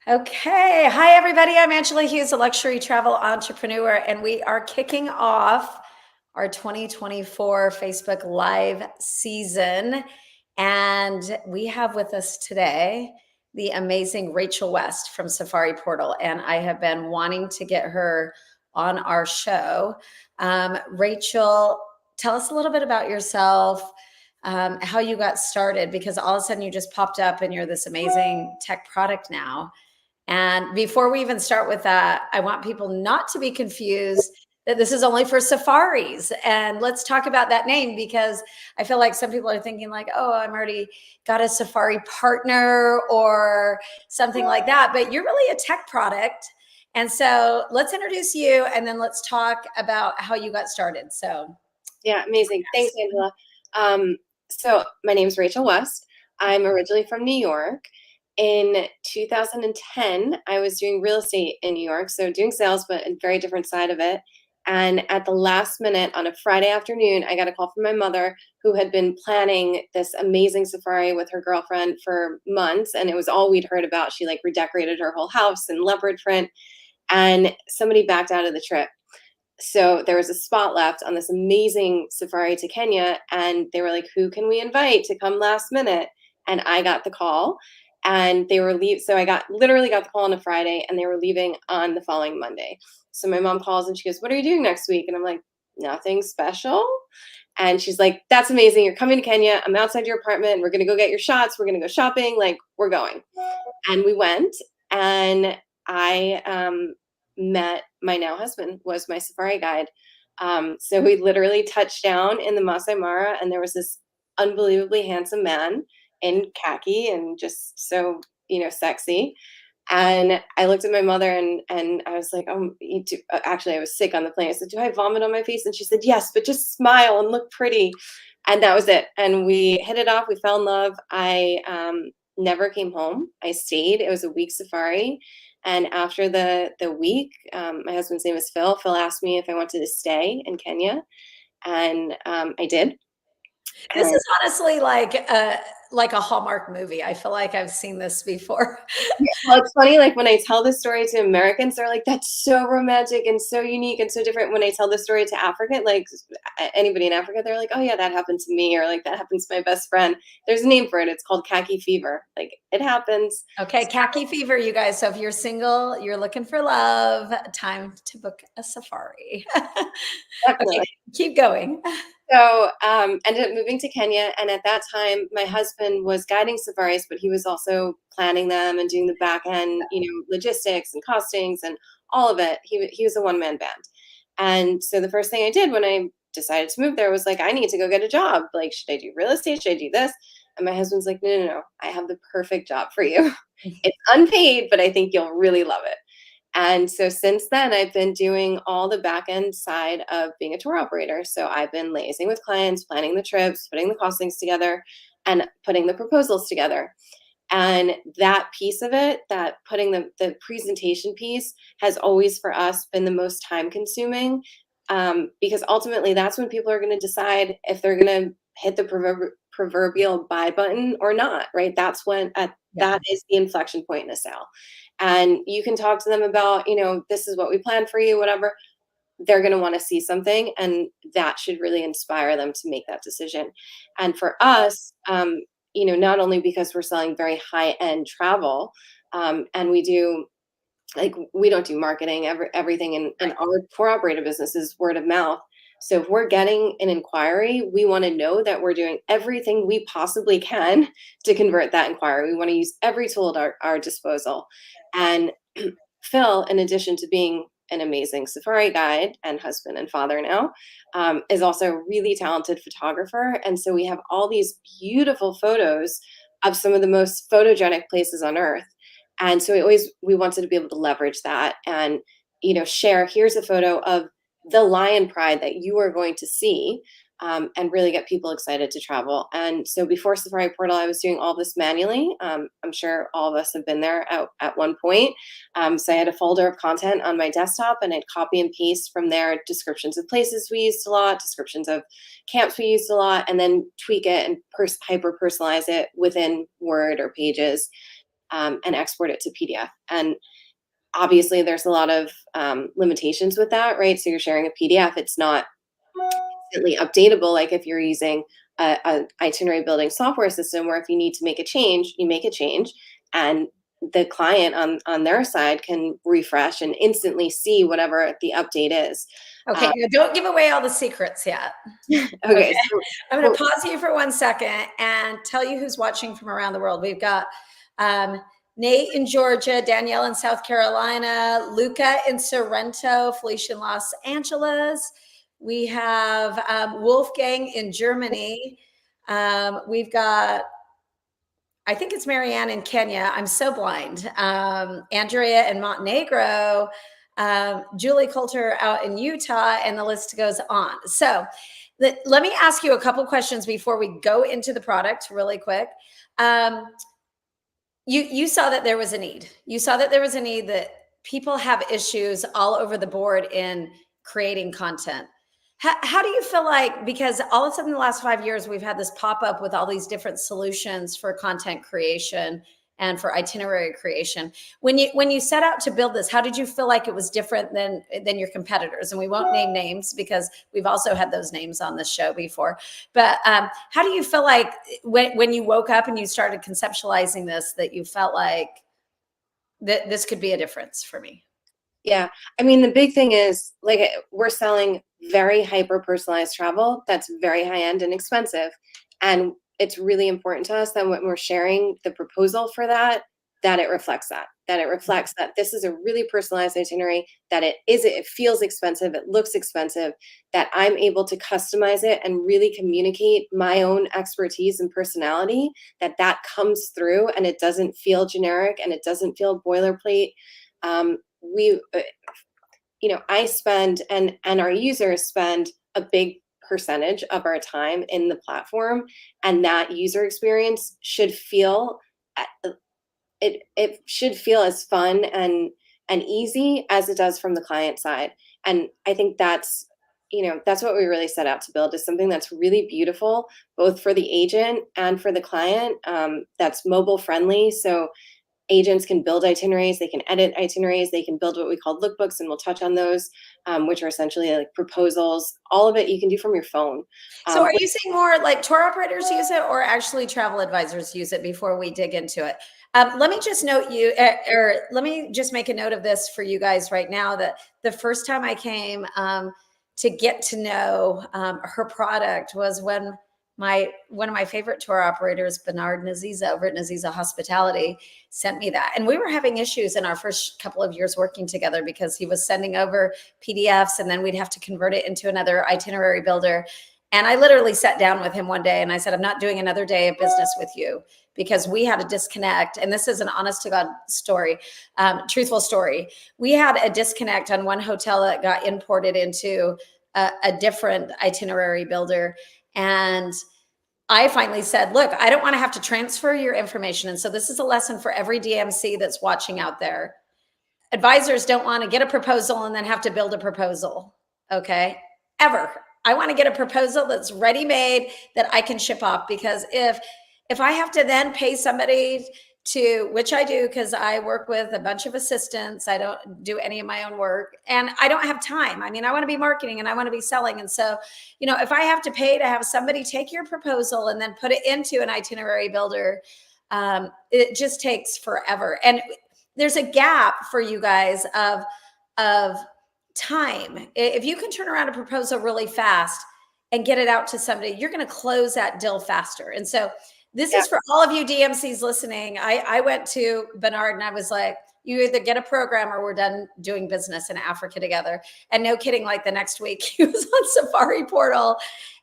Okay. Hi, everybody. I'm Angela Hughes, a luxury travel entrepreneur, and we are kicking off our 2024 Facebook Live season. And we have with us today the amazing Rachel West from Safari Portal. And I have been wanting to get her on our show. Rachel, tell us a little bit about yourself, how you got started, because all of a sudden you just popped up and you're this amazing tech product now. And before we even start with that, I want people not to be confused that this is only for safaris. And let's talk about that name, because I feel like some people are thinking like, oh, I'm already got a safari partner or something like that. But you're really a tech product. And so let's introduce you and then let's talk about how you got started. So Yeah, amazing. Thanks, Angela. So my name is Rachel West. I'm originally from New York. In 2010, I was doing real estate in New York, so doing sales, but a very different side of it. And at the last minute on a Friday afternoon, I got a call from my mother, who had been planning this amazing safari with her girlfriend for months, and it was all we'd heard about. She like redecorated her whole house in leopard print, and somebody backed out of the trip. So there was a spot left on this amazing safari to Kenya, and they were like, who can we invite to come last minute? And I got the call, and they were so I literally got the call on a Friday, and they were leaving on the following Monday. So my mom calls and she goes, what are you doing next week? And I'm like, nothing special. And she's like, that's amazing, you're coming to Kenya, I'm outside your apartment, we're going to go get your shots, we're going to go shopping, like, we're going. And we went, and I met my now husband, was my safari guide. So we literally touched down in the Masai Mara, and there was this unbelievably handsome man in khaki and just so, sexy. And I looked at my mother, and I was like, oh, actually, I was sick on the plane. I said, do I vomit on my face? And she said, yes, but just smile and look pretty. And that was it. And we hit it off. We fell in love. I never came home. I stayed. It was a week safari. And after the week, my husband's name is Phil. Phil asked me if I wanted to stay in Kenya, and I did. this is honestly like a Hallmark movie. I feel like I've seen this before. Yeah, well, it's funny, like, when I tell this story to Americans, they're like, "That's so romantic and so unique and so different." When I tell the story to African, like, anybody in Africa, they're like, "Oh, yeah, that happened to me," or, like, "That happens to my best friend." There's a name for it. It's called khaki fever. Like, it happens. Okay, khaki fever, you guys. So if you're single, you're looking for love, time to book a safari. Okay, Definitely. keep going. So, ended up moving to Kenya, and at that time, my husband was guiding safaris, but he was also planning them and doing the back end, logistics and costings and all of it. He was a one-man band. And so the first thing I did when I decided to move there was like, I need to go get a job. Like, should I do real estate? Should I do this? And my husband's like, no, no, no. I have the perfect job for you. It's unpaid, but I think you'll really love it. And so since then, I've been doing all the back end side of being a tour operator. So I've been liaising with clients, planning the trips, putting the costings together, and putting the proposals together. And that piece of it, that putting the presentation piece, has always for us been the most time consuming, because ultimately that's when people are going to decide if they're going to hit the proverbial buy button or not, right? That's when Yeah. that is the inflection point in a sale. And you can talk to them about, this is what we plan for you, whatever. They're going to want to see something, and that should really inspire them to make that decision. And for us, not only because we're selling very high end travel, and we don't do marketing. Everything in our tour operator business is word of mouth. So if we're getting an inquiry, we want to know that we're doing everything we possibly can to convert that inquiry. We want to use every tool at our disposal. And Phil, in addition to being an amazing safari guide and husband and father now, is also a really talented photographer. And so we have all these beautiful photos of some of the most photogenic places on earth. And so we wanted to be able to leverage that and, share, here's a photo of the lion pride that you are going to see, and really get people excited to travel. And so before Safari Portal, I was doing all this manually. I'm sure all of us have been there at one point. So I had a folder of content on my desktop, and I'd copy and paste from there descriptions of places we used a lot, descriptions of camps we used a lot, and then tweak it and hyper personalize it within Word or Pages. and export it to PDF. And obviously, there's a lot of limitations with that, right? So you're sharing a PDF; it's not instantly updatable, like if you're using a itinerary building software system, where if you need to make a change, you make a change, and the client on their side can refresh and instantly see whatever the update is. Okay, now don't give away all the secrets yet. Okay, Okay, so I'm going to pause you for 1 second and tell you who's watching from around the world. We've got Nate in Georgia, Danielle in South Carolina, Luca in Sorrento, Felicia in Los Angeles. We have Wolfgang in Germany. We've got, I think it's Marianne in Kenya. I'm so blind. Andrea in Montenegro, Julie Coulter out in Utah, and the list goes on. So let me ask you a couple questions before we go into the product really quick. You saw that there was a need. You saw that there was a need, that people have issues all over the board in creating content. How do you feel like, because all of a sudden in the last 5 years, we've had this pop up with all these different solutions for content creation and for itinerary creation. When you set out to build this, how did you feel like it was different than your competitors? And we won't name names because we've also had those names on this show before. But how do you feel like when you woke up and you started conceptualizing this, that you felt like that this could be a difference for me? Yeah, I mean, the big thing is, like, we're selling very hyper personalized travel that's very high end and expensive, and it's really important to us that when we're sharing the proposal for that, that it reflects that it reflects that this is a really personalized itinerary, that it feels expensive, it looks expensive, that I'm able to customize it and really communicate my own expertise and personality, that comes through, and it doesn't feel generic and it doesn't feel boilerplate. We I spend, and our users spend, a big percentage of our time in the platform, and that user experience should feel, it should feel as fun and easy as it does from the client side. And I think that's what we really set out to build, is something that's really beautiful, both for the agent and for the client, that's mobile friendly. So agents can build itineraries, they can edit itineraries, they can build what we call lookbooks, and we'll touch on those, which are essentially like proposals. All of it you can do from your phone. So are you saying more like tour operators use it, or actually travel advisors use it, before we dig into it? Let me just note you, or let me just make a note of this for you guys right now, that the first time I came to get to know her product was when one of my favorite tour operators, Bernard Naziza over at Naziza Hospitality, sent me that. And we were having issues in our first couple of years working together, because he was sending over PDFs and then we'd have to convert it into another itinerary builder. And I literally sat down with him one day and I said, I'm not doing another day of business with you, because we had a disconnect. And this is an honest to God story, truthful story. We had a disconnect on one hotel that got imported into a different itinerary builder. And I finally said, look, I don't want to have to transfer your information. And so this is a lesson for every DMC that's watching out there. Advisors don't want to get a proposal and then have to build a proposal. Okay. Ever. I want to get a proposal that's ready made, that I can ship off, because if I have to then pay somebody to, which I do because I work with a bunch of assistants, I don't do any of my own work, and I don't have time. I mean, I want to be marketing and I want to be selling. And so, if I have to pay to have somebody take your proposal and then put it into an itinerary builder, it just takes forever. And there's a gap for you guys of time. If you can turn around a proposal really fast and get it out to somebody, you're going to close that deal faster. And so this is for all of you DMCs listening. I went to Bernard and I was like, you either get a program or we're done doing business in Africa together. And no kidding, like the next week he was on Safari Portal.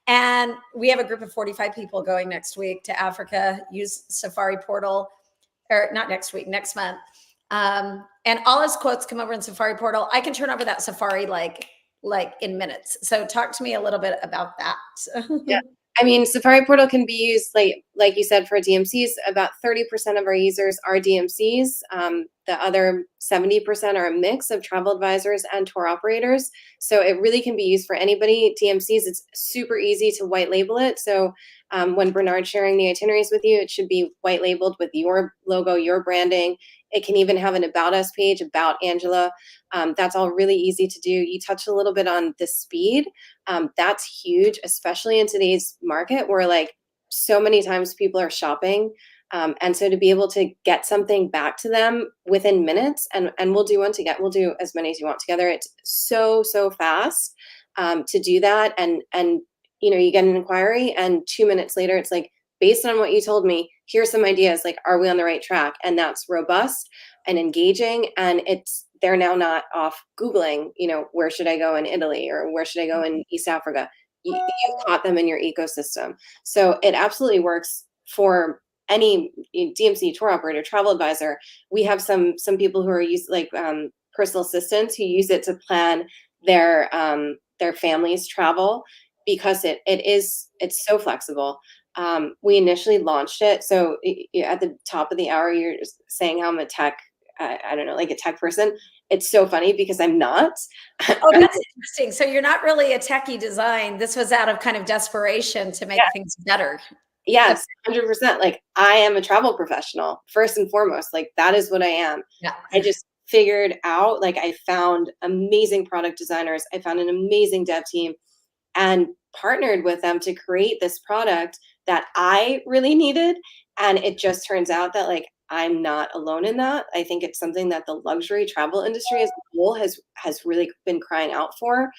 And we have a group of 45 people going next week to Africa, use Safari Portal, or not next week, next month. And all his quotes come over in Safari Portal. I can turn over that Safari like in minutes. So talk to me a little bit about that. Yeah. I mean, Safari Portal can be used, like you said, for DMCs. About 30% of our users are DMCs. The other 70% are a mix of travel advisors and tour operators. So it really can be used for anybody. DMCs, it's super easy to white label it. So When Bernard's sharing the itineraries with you, it should be white labeled with your logo, your branding. It can even have an about us page about Angela. That's all really easy to do. You touched a little bit on the speed. That's huge, especially in today's market where like so many times people are shopping. And so to be able to get something back to them within minutes, and we'll do as many as you want together. It's so fast to do that. And you get an inquiry, and 2 minutes later, it's like, based on what you told me, here's some ideas. Like, are we on the right track? And that's robust and engaging. And they're now not off Googling, where should I go in Italy or where should I go in East Africa? You've caught them in your ecosystem. So it absolutely works for any DMC, tour operator, travel advisor. We have some people who are used like personal assistants who use it to plan their family's travel because it's so flexible. We initially launched it. So at the top of the hour, you're just saying how I'm a tech, I don't know, like a tech person. It's so funny because I'm not. Oh, that's interesting. So you're not really a techie design. This was out of kind of desperation to make things better. Yes, 100%. Like, I am a travel professional first and foremost. Like, that is what I am. Yeah. I just figured out, like, I found amazing product designers. I found an amazing dev team and partnered with them to create this product that I really needed. And it just turns out that like I'm not alone in that. I think it's something that the luxury travel industry as a whole has really been crying out for.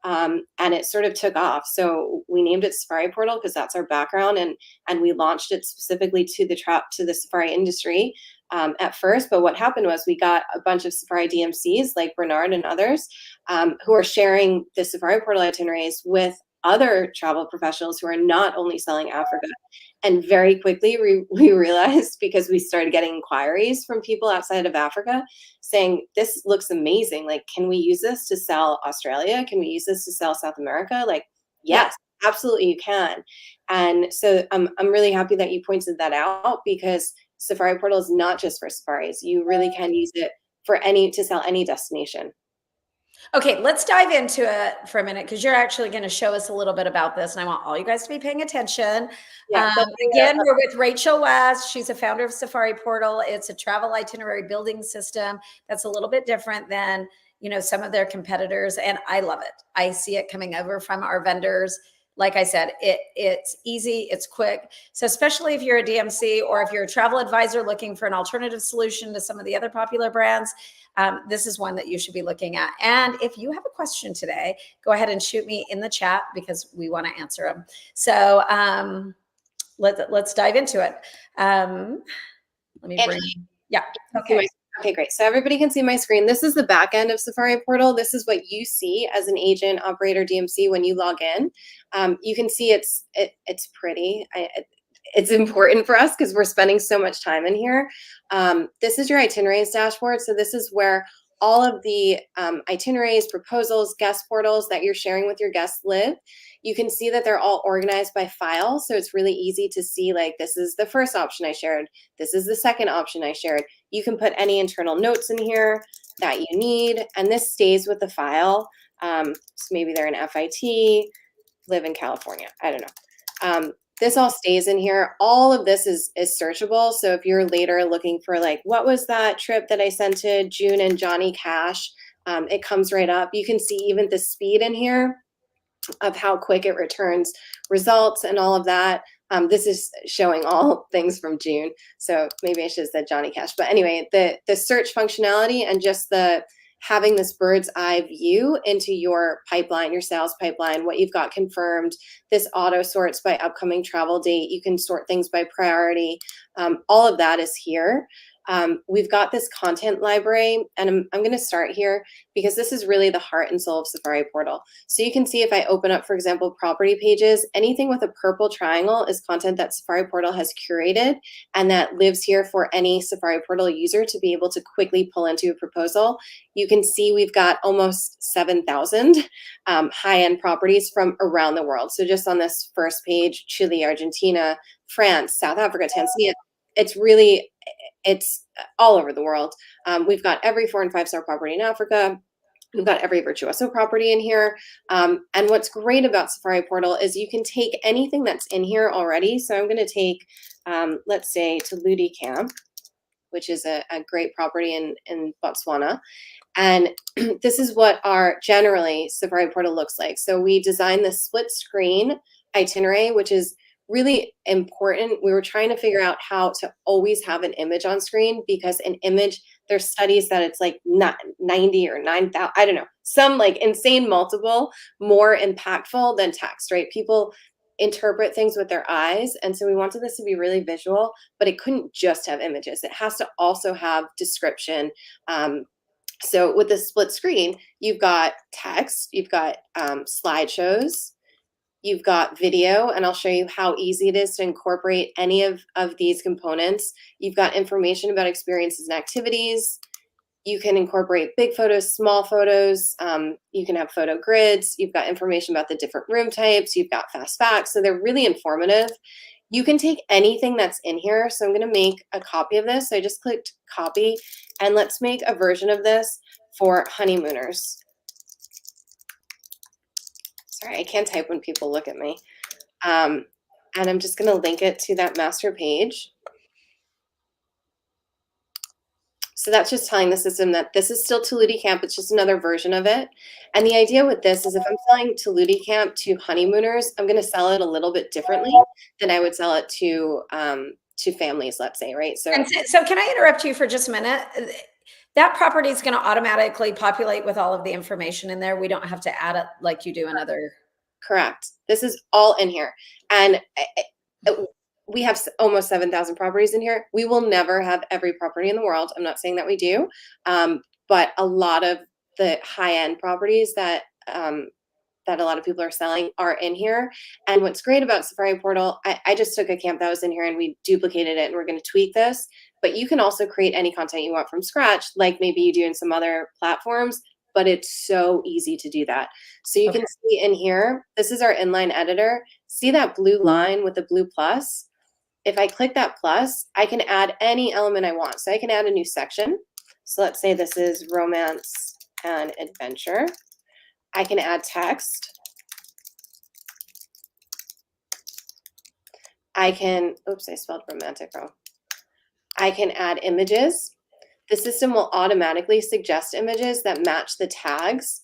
And it sort of took off. So we named it Safari Portal because that's our background, and we launched it specifically to the Safari industry at first. But what happened was we got a bunch of Safari DMCs like Bernard and others who are sharing the Safari Portal itineraries with other travel professionals who are not only selling Africa. And very quickly, we realized, because we started getting inquiries from people outside of Africa saying, this looks amazing. Like, can we use this to sell Australia? Can we use this to sell South America? Like, yes, absolutely you can. And so I'm really happy that you pointed that out, because Safari Portal is not just for safaris. You really can use it to sell any destination. Okay, let's dive into it for a minute because you're actually going to show us a little bit about this, and I want all you guys to be paying attention. Yeah. Again, we're with Rachel West. She's a founder of Safari Portal. It's a travel itinerary building system that's a little bit different than some of their competitors, and I love it. I see it coming over from our vendors. Like I said, it's easy, it's quick. So especially if you're a DMC or if you're a travel advisor looking for an alternative solution to some of the other popular brands, this is one that you should be looking at. And if you have a question today, go ahead and shoot me in the chat because we want to answer them. So let's dive into it. Let me bring, yeah, okay. Okay, great. So everybody can see my screen. This is the back end of Safari Portal. This is what you see as an agent, operator, DMC when you log in. You can see it's pretty. It's important for us because we're spending so much time in here. This is your itineraries dashboard. So this is where all of the itineraries, proposals, guest portals that you're sharing with your guests live. You can see that they're all organized by file. So it's really easy to see, like, this is the first option I shared. This is the second option I shared. You can put any internal notes in here that you need, and this stays with the file. So maybe they're an FIT, live in California. I don't know. This all stays in here. All of this is searchable. So if you're later looking for, like, what was that trip that I sent to June and Johnny Cash, it comes right up. You can see even the speed in here of how quick it returns results and all of that. This is showing all things from June. So maybe I should have said Johnny Cash. But anyway, the search functionality and just having this bird's eye view into your pipeline, your sales pipeline, what you've got confirmed. This auto sorts by upcoming travel date. You can sort things by priority. All of that is here. We've got this content library, and I'm going to start here because this is really the heart and soul of Safari Portal. So you can see if I open up, for example, property pages, anything with a purple triangle is content that Safari Portal has curated and that lives here for any Safari Portal user to be able to quickly pull into a proposal. You can see we've got almost 7,000 high-end properties from around the world. So just on this first page, Chile, Argentina, France, South Africa, Tanzania, it's all over the world. We've got every 4- and 5-star property in Africa, We've got every Virtuoso property in here. And what's great about Safari Portal is you can take anything that's in here already. So I'm going to take, let's say, Tuludi Camp, which is a great property in Botswana. And this is what our generally Safari Portal looks like. So we designed this split screen itinerary, which is really important. We were trying to figure out how to always have an image on screen, because an image, there's studies that it's like not 90 or 9,000, I don't know, some like insane multiple more impactful than text, right? People interpret things with their eyes. And so we wanted this to be really visual, but it couldn't just have images. It has to also have description. So with the split screen, you've got text, you've got slideshows, you've got video, and I'll show you how easy it is to incorporate any of these components. You've got information about experiences and activities. You can incorporate big photos, small photos. You can have photo grids. You've got information about the different room types. You've got fast facts. So they're really informative. You can take anything that's in here. So I'm going to make a copy of this. So I just clicked copy, and let's make a version of this for honeymooners. Sorry, I can't type when people look at me. And I'm just going to link it to that master page. So that's just telling the system that this is still Tuludi Camp. It's just another version of it. And the idea with this is if I'm selling Tuludi Camp to honeymooners, I'm going to sell it a little bit differently than I would sell it to families, let's say, right? So can I interrupt you for just a minute? That property is going to automatically populate with all of the information in there. We don't have to add it like you do in other. Correct. This is all in here. And we have almost 7,000 properties in here. We will never have every property in the world. I'm not saying that we do, but a lot of the high-end properties that a lot of people are selling are in here. And what's great about Safari Portal, I just took a camp that was in here and we duplicated it, and we're going to tweak this. But you can also create any content you want from scratch, like maybe you do in some other platforms, but it's so easy to do that. So you can see in here, this is our inline editor. See that blue line with the blue plus? If I click that plus, I can add any element I want. So I can add a new section. So let's say this is romance and adventure. I can add text. I can, oops, I spelled romantic wrong. I can add images. The system will automatically suggest images that match the tags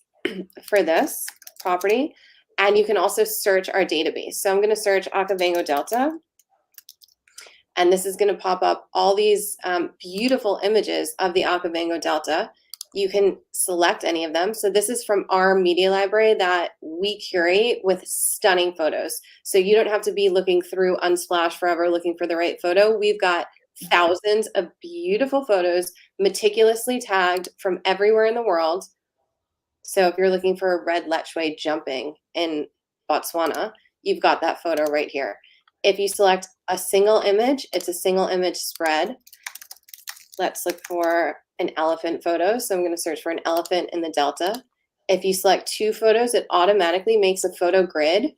for this property. And you can also search our database. So I'm going to search Okavango Delta. And this is going to pop up all these beautiful images of the Okavango Delta. You can select any of them. So this is from our media library that we curate with stunning photos. So you don't have to be looking through Unsplash forever looking for the right photo. We've got thousands of beautiful photos meticulously tagged from everywhere in the world. So if you're looking for a red lechwe jumping in Botswana, you've got that photo right here. If you select a single image, it's a single image spread. Let's look for an elephant photo. So I'm going to search for an elephant in the Delta. If you select two photos, it automatically makes a photo grid.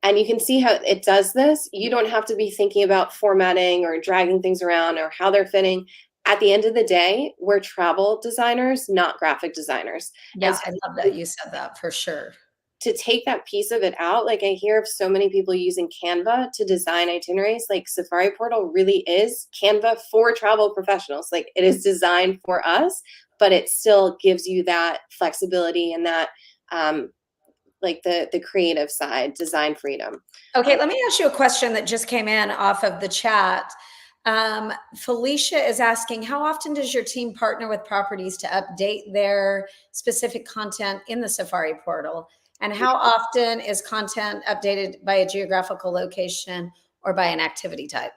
And you can see how it does this. You don't have to be thinking about formatting or dragging things around or how they're fitting. At the end of the day, we're travel designers, not graphic designers. Yeah, so I love that you said that for sure. To take that piece of it out, like I hear of so many people using Canva to design itineraries, like Safari Portal really is Canva for travel professionals. Like it is designed for us, but it still gives you that flexibility and that like the creative side, design freedom. Okay, let me ask you a question that just came in off of the chat. Felicia is asking, how often does your team partner with properties to update their specific content in the Safari Portal? And how often is content updated by a geographical location or by an activity type?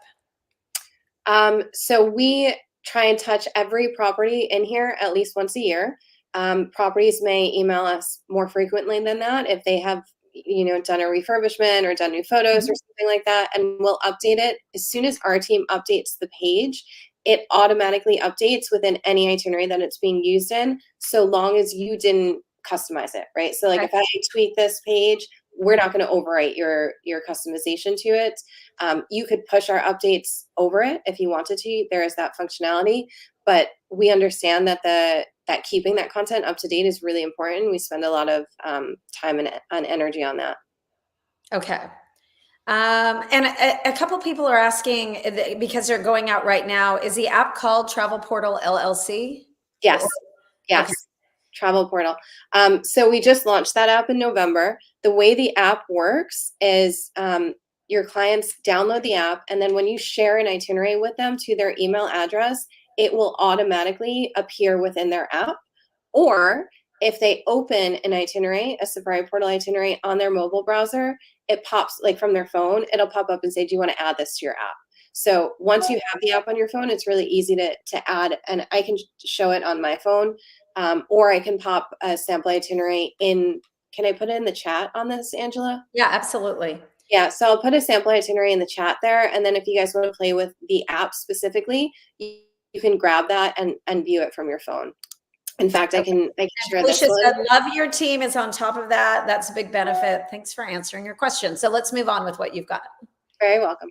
So we try and touch every property in here at least once a year. Properties may email us more frequently than that if they have, done a refurbishment or done new photos or something like that, and we'll update it. As soon as our team updates the page, it automatically updates within any itinerary that it's being used in, so long as you didn't customize it, right? So like if I tweak this page, we're not going to overwrite your customization to it. You could push our updates over it if you wanted to. There is that functionality, but we understand that that keeping that content up to date is really important. We spend a lot of time and energy on that. Okay. And a couple people are asking because they're going out right now, is the app called Travel Portal LLC? Yes. Okay. Yes. Travel Portal. So we just launched that app in November. The way the app works is your clients download the app, and then when you share an itinerary with them to their email address, it will automatically appear within their app. Or if they open an itinerary, a Safari Portal itinerary on their mobile browser, it pops like from their phone, it'll pop up and say, do you want to add this to your app? So once you have the app on your phone, it's really easy to add, and I can show it on my phone, or I can pop a sample itinerary in. Can I put it in the chat on this, Angela? Yeah, absolutely. Yeah, so I'll put a sample itinerary in the chat there, and then if you guys want to play with the app specifically, you can grab that and view it from your phone. In fact, I can share this Felicia one. said, love your team is on top of that. That's a big benefit. Thanks for answering your question. So let's move on with what you've got. Very welcome.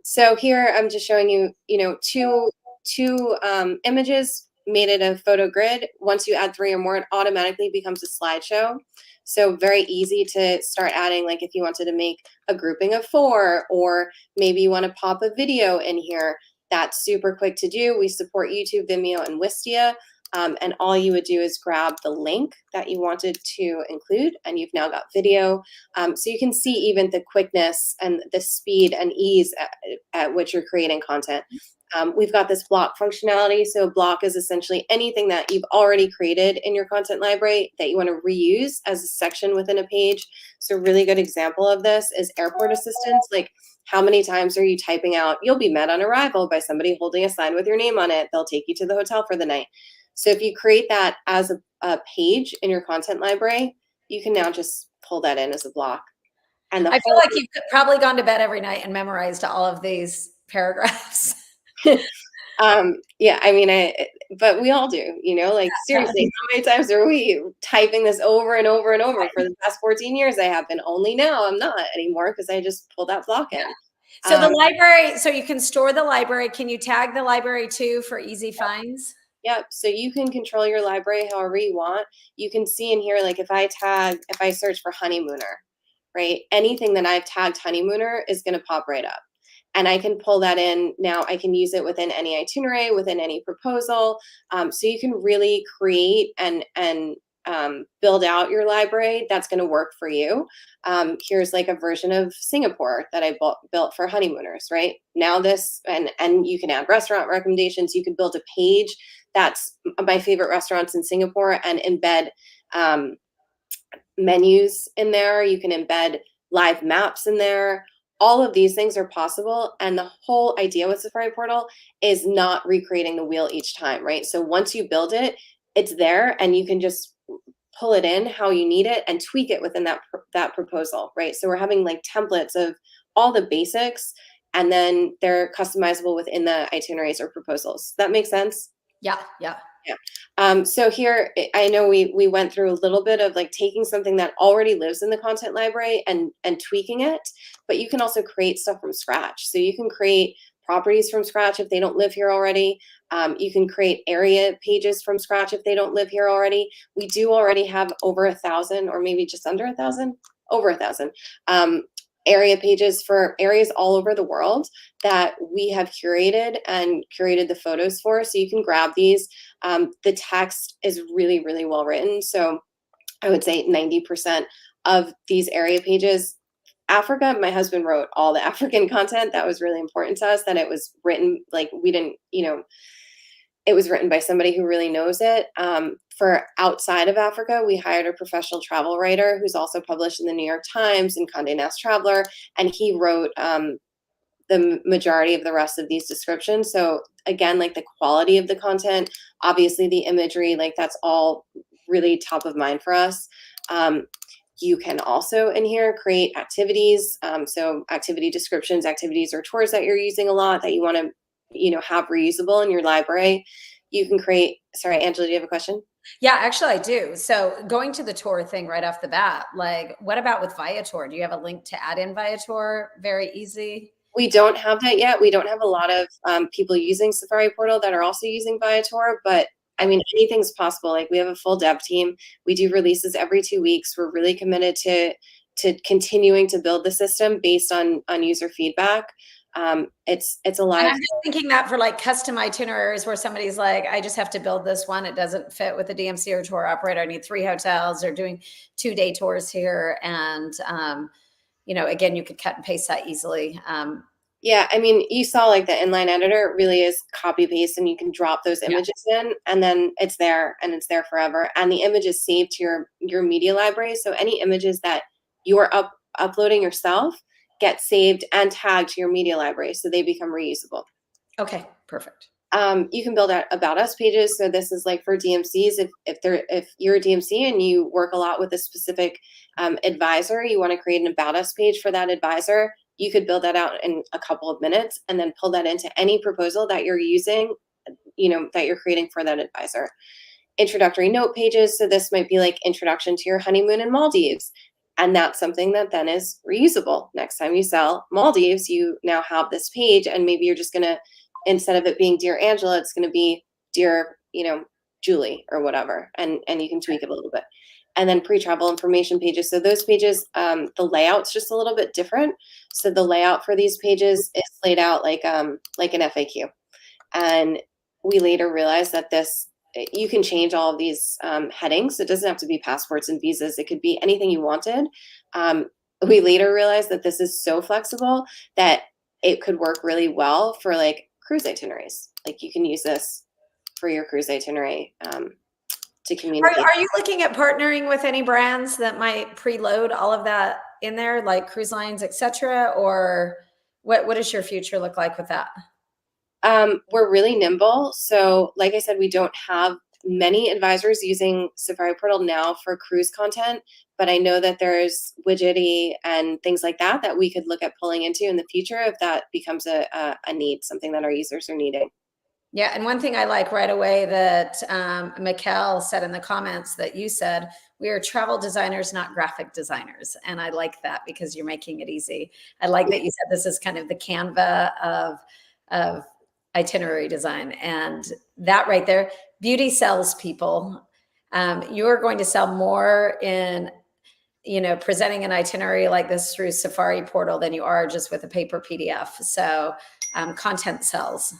So here I'm just showing you, two images made it a photo grid. Once you add 3 or more, it automatically becomes a slideshow. So very easy to start adding, like if you wanted to make a grouping of 4, or maybe you want to pop a video in here. That's super quick to do. We support YouTube, Vimeo, and Wistia. And all you would do is grab the link that you wanted to include, and you've now got video. So you can see even the quickness and the speed and ease at which you're creating content. We've got this block functionality. So block is essentially anything that you've already created in your content library that you want to reuse as a section within a page. So a really good example of this is airport assistance. Like, how many times are you typing out, you'll be met on arrival by somebody holding a sign with your name on it. They'll take you to the hotel for the night. So if you create that as a page in your content library, you can now just pull that in as a block. And I feel like you've probably gone to bed every night and memorized all of these paragraphs. Yeah, I mean, but we all do, like seriously, how many times are we typing this over and over and over? For the past 14 years, I have been. Only now I'm not anymore because I just pulled that block in. So the library, so you can store the library. Can you tag the library too for easy finds? Yep. So you can control your library however you want. You can see in here, like if I search for honeymooner, right? Anything that I've tagged honeymooner is going to pop right up. And I can pull that in. Now I can use it within any itinerary, within any proposal. So you can really create and build out your library that's going to work for you. Here's like a version of Singapore that I built for honeymooners, right? Now this, and you can add restaurant recommendations. You can build a page that's my favorite restaurants in Singapore and embed menus in there. You can embed live maps in there. All of these things are possible. And the whole idea with Safari Portal is not recreating the wheel each time, right? So once you build it, it's there and you can just pull it in how you need it and tweak it within that proposal, right? So we're having like templates of all the basics, and then they're customizable within the itineraries or proposals. That makes sense? Yeah, yeah. Yeah. So here, I know we went through a little bit of like taking something that already lives in the content library and tweaking it, but you can also create stuff from scratch. So you can create properties from scratch if they don't live here already. You can create area pages from scratch if they don't live here already. We do already have over 1,000, or maybe just under 1,000, over 1,000 area pages for areas all over the world that we have curated the photos for. So you can grab these. The text is really, really well written. So I would say 90% of these area pages, Africa, my husband wrote all the African content. That was really important to us, that it was written, like we didn't, it was written by somebody who really knows it. For outside of Africa, we hired a professional travel writer who's also published in the New York Times and Condé Nast Traveler, and he wrote the majority of the rest of these descriptions. So again, like the quality of the content, obviously the imagery, like that's all really top of mind for us. You can also in here create activities. So activity descriptions, activities or tours that you're using a lot that you want to, have reusable in your library. You can create, sorry, Angela, do you have a question? Yeah, actually I do. So going to the tour thing right off the bat, like what about with Viator? Do you have a link to add in Viator? Very easy. We don't have that yet. We don't have a lot of people using Safari Portal that are also using Viator, but I mean, anything's possible. Like we have a full dev team. We do releases every 2 weeks. We're really committed to continuing to build the system based on user feedback. It's a And live. I'm just thinking that for like custom itineraries where somebody's like, I just have to build this one. It doesn't fit with the DMC or tour operator. I need 3 hotels or doing 2-day tours here. And, again, you could cut and paste that easily. Yeah, I mean, you saw like the inline editor, it really is copy paste and you can drop those Yeah. images in and then it's there and it's there forever. And the image is saved to your media library. So any images that you are uploading yourself get saved and tagged to your media library so they become reusable. Okay, perfect. You can build out about us pages. So this is like for DMCs. If you're a DMC and you work a lot with a specific advisor, you want to create an about us page for that advisor. You could build that out in a couple of minutes and then pull that into any proposal that you're using, that you're creating for that advisor. Introductory note pages. So this might be like introduction to your honeymoon in Maldives. And that's something that then is reusable. Next time you sell Maldives, you now have this page and maybe you're just going to, instead of it being Dear Angela, it's going to be Dear, Julie or whatever. And you can tweak it a little bit. And then pre-travel information pages. So those pages, the layout's just a little bit different. So the layout for these pages is laid out like an FAQ. And we later realized that you can change all of these headings. It doesn't have to be passports and visas. It could be anything you wanted. We later realized that this is so flexible that it could work really well for like cruise itineraries. Like you can use this for your cruise itinerary to communicate. Are you looking at partnering with any brands that might preload all of that in there, like cruise lines, et cetera? Or what does your future look like with that? We're really nimble. So like I said, we don't have many advisors using Safari Portal now for cruise content, but I know that there's Widgety and things like that we could look at pulling into in the future if that becomes a need, something that our users are needing. Yeah, and one thing I like right away that Mikkel said in the comments that you said, we are travel designers, not graphic designers. And I like that because you're making it easy. I like that you said this is kind of the Canva of itinerary design. And that right there, beauty sells people. You're going to sell more in presenting an itinerary like this through Safari Portal than you are just with a paper PDF. So content sells.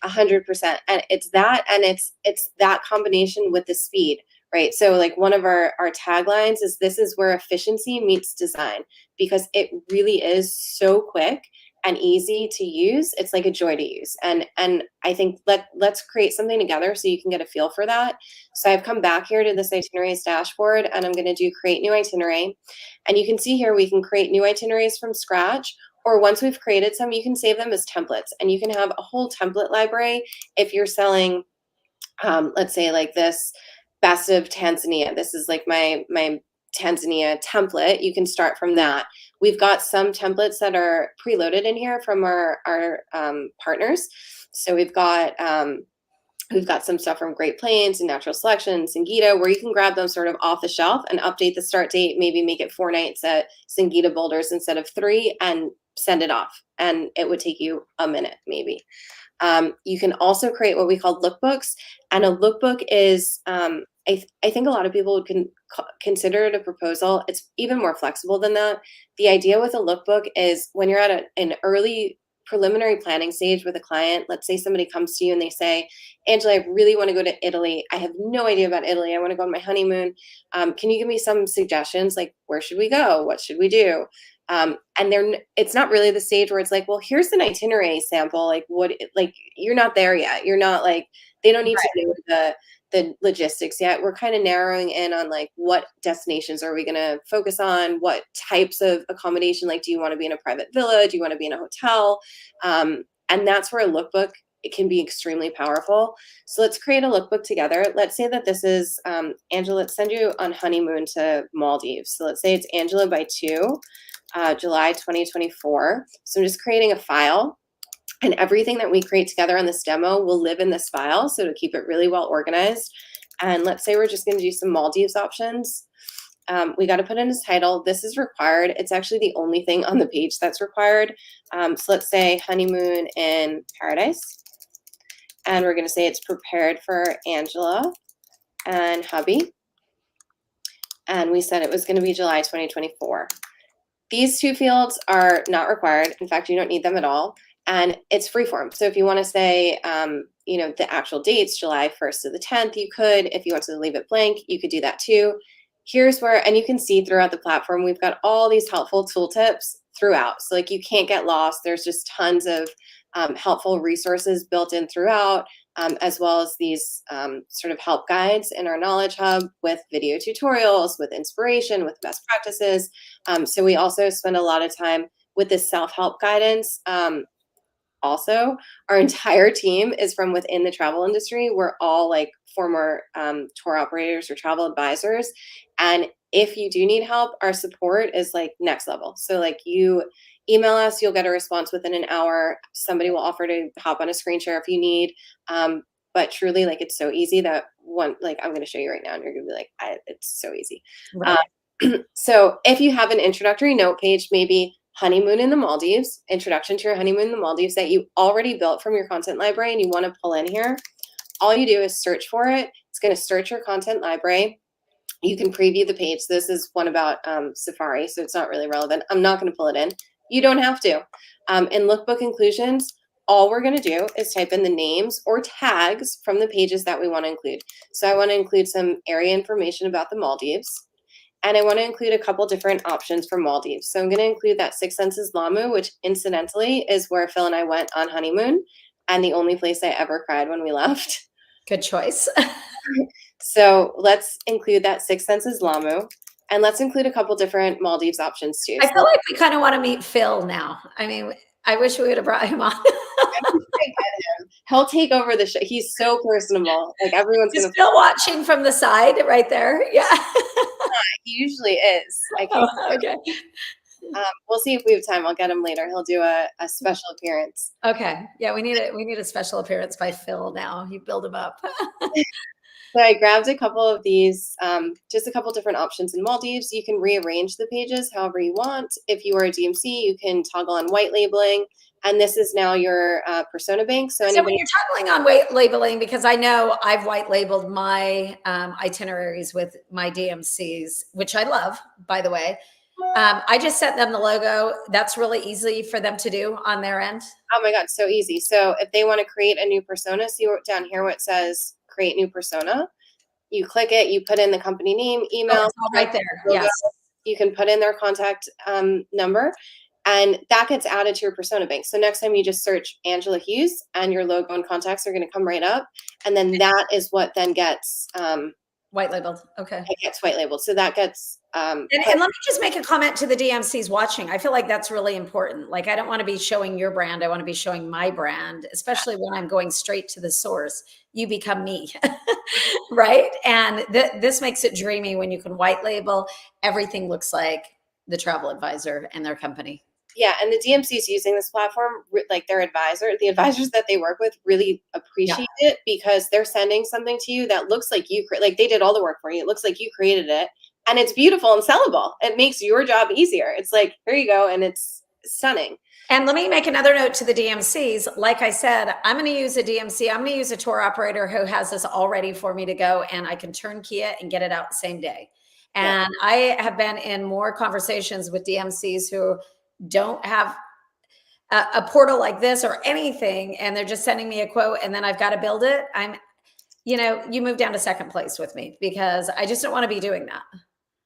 100%. And it's that, and it's that combination with the speed, right? So like one of our taglines is, this is where efficiency meets design, because it really is so quick and easy to use. It's like a joy to use. And I think let's create something together so you can get a feel for that. So I've come back here to this itineraries dashboard and I'm going to do create new itinerary. And you can see here, we can create new itineraries from scratch, or once we've created some, you can save them as templates and you can have a whole template library. If you're selling, let's say like this best of Tanzania, this is like my Tanzania template. You can start from that. We've got some templates that are preloaded in here from our partners. So we've got some stuff from Great Plains and Natural Selection, Singita, where you can grab them sort of off the shelf and update the start date, maybe make it 4 nights at Singita Boulders instead of 3, and send it off. And it would take you a minute, maybe. You can also create what we call lookbooks. And a lookbook is, I think a lot of people would consider it a proposal. It's even more flexible than that. The idea with a lookbook is when you're at an early preliminary planning stage with a client, let's say somebody comes to you and they say, Angela, I really want to go to Italy. I have no idea about Italy. I want to go on my honeymoon. Can you give me some suggestions? Like, where should we go? What should we do? And it's not really the stage where it's like, well, here's an itinerary sample. Like you're not there yet. You're not like, they don't need to know the logistics yet. We're kind of narrowing in on like, what destinations are we going to focus on? What types of accommodation? Like, do you want to be in a private villa? Do you want to be in a hotel? And that's where a lookbook, it can be extremely powerful. So let's create a lookbook together. Let's say that this is, Angela, let's send you on honeymoon to Maldives. So let's say it's Angela by 2, July 2024. So I'm just creating a file. And everything that we create together on this demo will live in this file, so to keep it really well organized. And let's say we're just going to do some Maldives options. We got to put in a title. This is required. It's actually the only thing on the page that's required. So let's say honeymoon in paradise. And we're going to say it's prepared for Angela and hubby. And we said it was going to be July 2024. These two fields are not required. In fact, you don't need them at all. And it's freeform. So if you want to say, the actual dates, July 1st to the 10th, you could. If you want to leave it blank, you could do that too. Here's where, and you can see throughout the platform, we've got all these helpful tooltips throughout. So like you can't get lost. There's just tons of helpful resources built in throughout, as well as these sort of help guides in our Knowledge Hub with video tutorials, with inspiration, with best practices. So we also spend a lot of time with this self-help guidance. Also, our entire team is from within the travel industry. We're all like former tour operators or travel advisors. And if you do need help, our support is like next level. So like you email us, you'll get a response within an hour. Somebody will offer to hop on a screen share if you need. But truly, like it's so easy that I'm going to show you right now and you're going to be like, it's so easy. Right. So if you have an introductory note page, maybe honeymoon in the Maldives, introduction to your honeymoon in the Maldives that you already built from your content library and you want to pull in here, all you do is search for it. It's going to search your content library. You can preview the page. This is one about Safari, so it's not really relevant. I'm not going to pull it in. You don't have to. In lookbook inclusions, all we're going to do is type in the names or tags from the pages that we want to include. So I want to include some area information about the Maldives. And I want to include a couple different options for Maldives. So I'm going to include that Six Senses Lamu, which incidentally is where Phil and I went on honeymoon and the only place I ever cried when we left. Good choice. So let's include that Six Senses Lamu. And let's include a couple different Maldives options too. I feel like we kind of want to meet Phil now. I mean, I wish we would have brought him on. He'll take over the show. He's so personable. Like everyone's Is Phil watching from the side right there? Yeah. He usually is. Okay. We'll see if we have time. I'll get him later. He'll do a special appearance. Okay. Yeah, we need a special appearance by Phil now. You build him up. So I grabbed a couple of these, just a couple different options in Maldives. You can rearrange the pages however you want. If you are a DMC, you can toggle on white labeling. And this is now your persona bank. So when you're toggling on white labeling, because I know I've white labeled my itineraries with my DMCs, which I love, by the way. I just sent them the logo. That's really easy for them to do on their end. Oh my God, so easy. So if they want to create a new persona, see down here what says create new persona. You click it, you put in the company name, email. Oh, it's all right there. Logo. Yes. You can put in their contact number and that gets added to your persona bank. So next time you just search Angela Hughes and your logo and contacts are going to come right up. And then that is what then gets white labeled. Okay. It gets white labeled. So that gets and let me just make a comment to the DMCs watching. I feel like that's really important. Like I don't want to be showing your brand. I want to be showing my brand, especially when I'm going straight to the source. You become me, right? And this makes it dreamy when you can white label. Everything looks like the travel advisor and their company. Yeah, and the DMCs using this platform, like the advisors that they work with really appreciate it because they're sending something to you that looks like like they did all the work for you. It looks like you created it and it's beautiful and sellable. It makes your job easier. It's like, here you go. And it's stunning. And let me make another note to the DMCs. Like I said, I'm going to use a DMC. I'm going to use a tour operator who has this all ready for me to go and I can turnkey it and get it out the same day. And I have been in more conversations with DMCs who don't have a portal like this or anything, and they're just sending me a quote and then I've got to build it. You move down to second place with me because I just don't want to be doing that.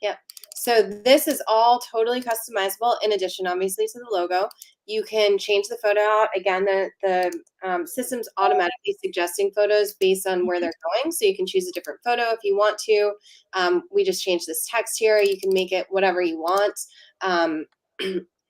Yeah. So this is all totally customizable in addition, obviously, to the logo. You can change the photo out. Again, the system's automatically suggesting photos based on where they're going. So you can choose a different photo if you want to. We just changed this text here. You can make it whatever you want.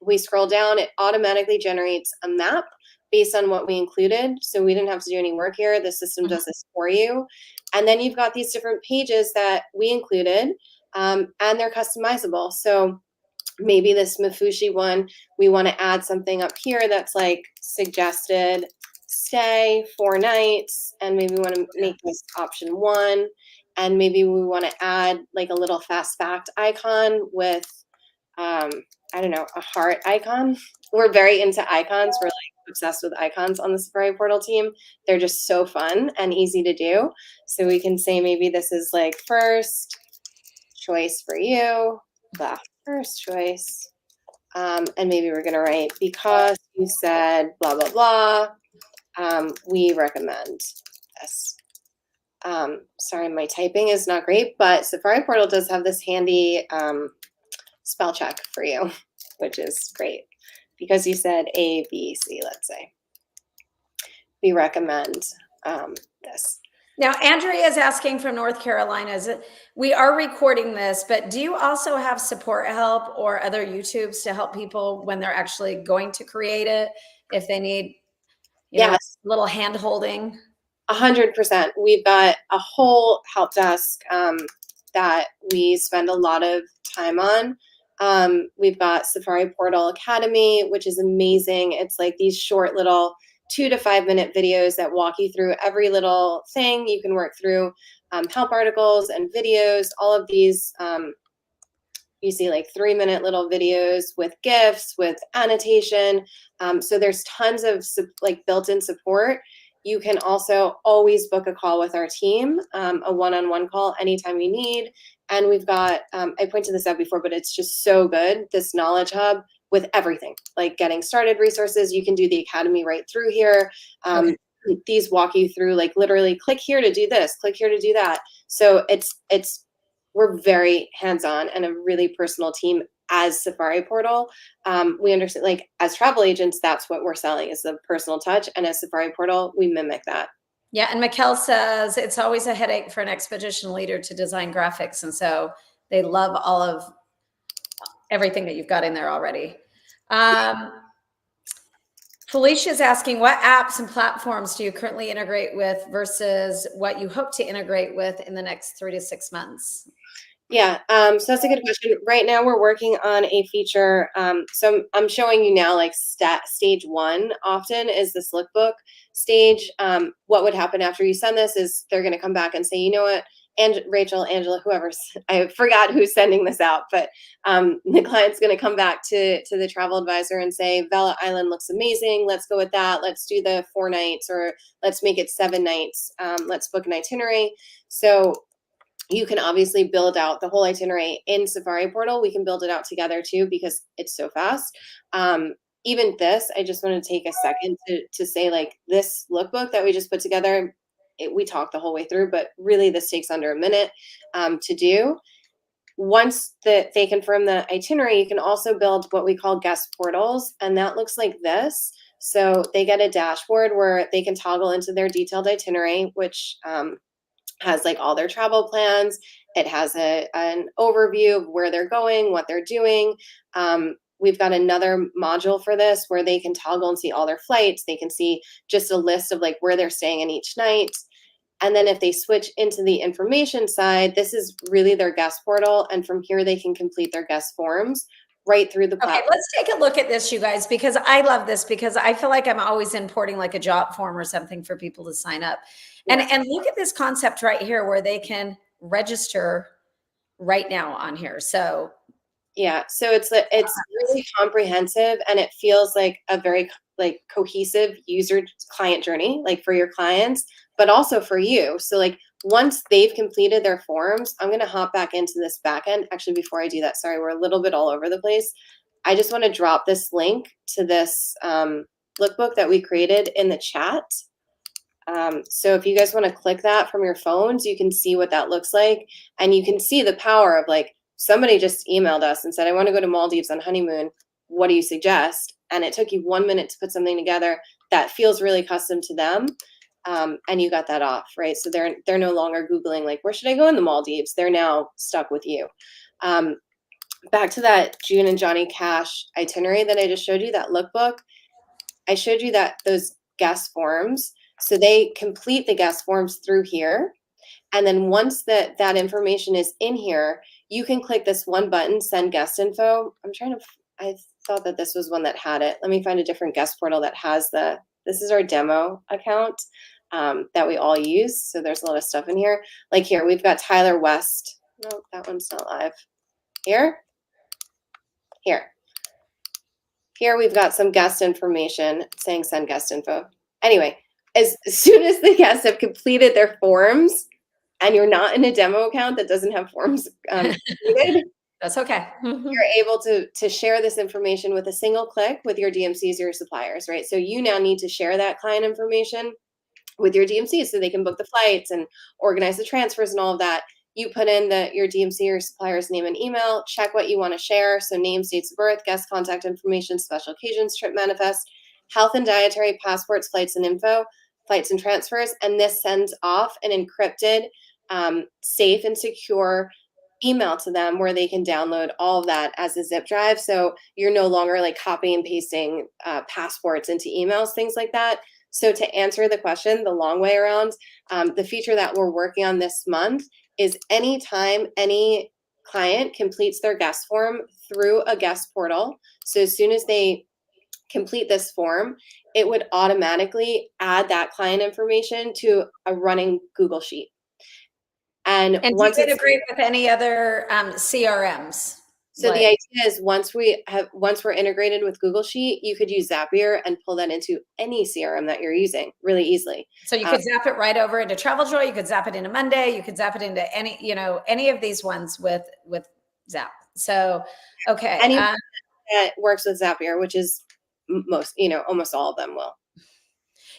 We scroll down, it automatically generates a map based on what we included. So we didn't have to do any work here. The system does this for you. And then you've got these different pages that we included, and they're customizable. So maybe this Mafushi one, we want to add something up here that's like suggested stay 4 nights, and maybe we want to make this option 1. and maybe we want to add like a little fast fact icon with, I don't know, a heart icon. We're very into icons. We're like obsessed with icons on the Safari Portal team. They're just so fun and easy to do. So we can say maybe this is like first choice for you, blah, first choice. And maybe we're gonna write, because you said blah, blah, blah, we recommend this. Sorry, my typing is not great, but Safari Portal does have this handy spell check for you, which is great. Because you said A, B, C, let's say. We recommend this. Now, Andrea is asking from North Carolina, we are recording this, but do you also have support help or other YouTubes to help people when they're actually going to create it, if they need, you know, a little hand holding? 100%. We've got a whole help desk that we spend a lot of time on. We've got Safari Portal Academy, which is amazing. It's like these short little 2 to 5 minute videos that walk you through every little thing. You can work through help articles and videos, all of these. You see like 3-minute little videos with GIFs, with annotation. So there's tons of like built-in support. You can also always book a call with our team, a one-on-one call anytime you need. And we've got, I pointed this out before, but it's just so good, this knowledge hub with everything, like getting started resources. You can do the academy right through here. These walk you through, like literally click here to do this, click here to do that. So we're very hands-on and a really personal team as Safari Portal. We understand, like as travel agents, that's what we're selling, is the personal touch. And as Safari Portal, we mimic that. Yeah, and Mikkel says it's always a headache for an expedition leader to design graphics. And so they love all of everything that you've got in there already. Felicia's asking, what apps and platforms do you currently integrate with versus what you hope to integrate with in the next 3 to 6 months? Yeah, so that's a good question. Right now we're working on a feature. So I'm showing you now like stage 1 often is this lookbook stage. What would happen after you send this is they're going to come back and say, you know what, and Rachel, Angela, whoever's, I forgot who's sending this out, but the client's going to come back to the travel advisor and say, Vela Island looks amazing. Let's go with that. Let's do the 4 nights, or let's make it 7 nights. Let's book an itinerary. So you can obviously build out the whole itinerary in Safari Portal. We can build it out together too, because it's so fast. Even this, I just want to take a second to say, like, this lookbook that we just put together, we talked the whole way through, but really this takes under a minute to do. Once they confirm the itinerary, you can also build what we call guest portals, and that looks like this. So they get a dashboard where they can toggle into their detailed itinerary, which has like all their travel plans. It has an overview of where they're going, what they're doing. We've got another module for this where they can toggle and see all their flights. They can see just a list of like where they're staying in each night. And then if they switch into the information side, this is really their guest portal. And from here, they can complete their guest forms right through the platform. Okay, let's take a look at this, you guys, because I love this, because I feel like I'm always importing like a job form or something for people to sign up. Yeah. And look at this concept right here where they can register right now on here. So yeah, so it's really comprehensive, and it feels like a very like cohesive user client journey, like for your clients, but also for you. So like once they've completed their forms, I'm going to hop back into this backend. Actually, before I do that, sorry, we're a little bit all over the place. I just want to drop this link to this lookbook that we created in the chat. So if you guys want to click that from your phones, you can see what that looks like. And you can see the power of, like, somebody just emailed us and said, I want to go to Maldives on honeymoon. What do you suggest? And it took you 1 minute to put something together that feels really custom to them. And you got that off, right? So they're no longer Googling, like, where should I go in the Maldives? They're now stuck with you. Back to that June and Johnny Cash itinerary that I just showed you, that lookbook. I showed you that those guest forms. So they complete the guest forms through here. And then once that information is in here, you can click this one button, send guest info. I thought that this was one that had it. Let me find a different guest portal that has this is our demo account. that we all use. So there's a lot of stuff in here. Like here, we've got Tyler West. No, that one's not live. Here. Here we've got some guest information saying send guest info. Anyway, as soon as the guests have completed their forms and you're not in a demo account that doesn't have forms completed, that's okay. you're able to share this information with a single click with your DMCs or your suppliers, right? So you now need to share that client information with your DMCs so they can book the flights and organize the transfers and all of that. You put in your DMC or supplier's name and email, check what you want to share. So name, dates of birth, guest contact information, special occasions, trip manifest, health and dietary, passports, flights and info, flights and transfers. And this sends off an encrypted, safe and secure email to them where they can download all of that as a zip drive. So you're no longer like copying and pasting passports into emails, things like that. So to answer the question the long way around, the feature that we're working on this month is anytime any client completes their guest form through a guest portal. So as soon as they complete this form, it would automatically add that client information to a running Google Sheet. And once you integrate with any other CRMs. So the idea is once we're integrated with Google Sheet, you could use Zapier and pull that into any CRM that you're using really easily. So you could zap it right over into TravelJoy. You could zap it into Monday. You could zap it into any of these ones with Zap. So, okay. Anyone that works with Zapier, which is almost all of them will.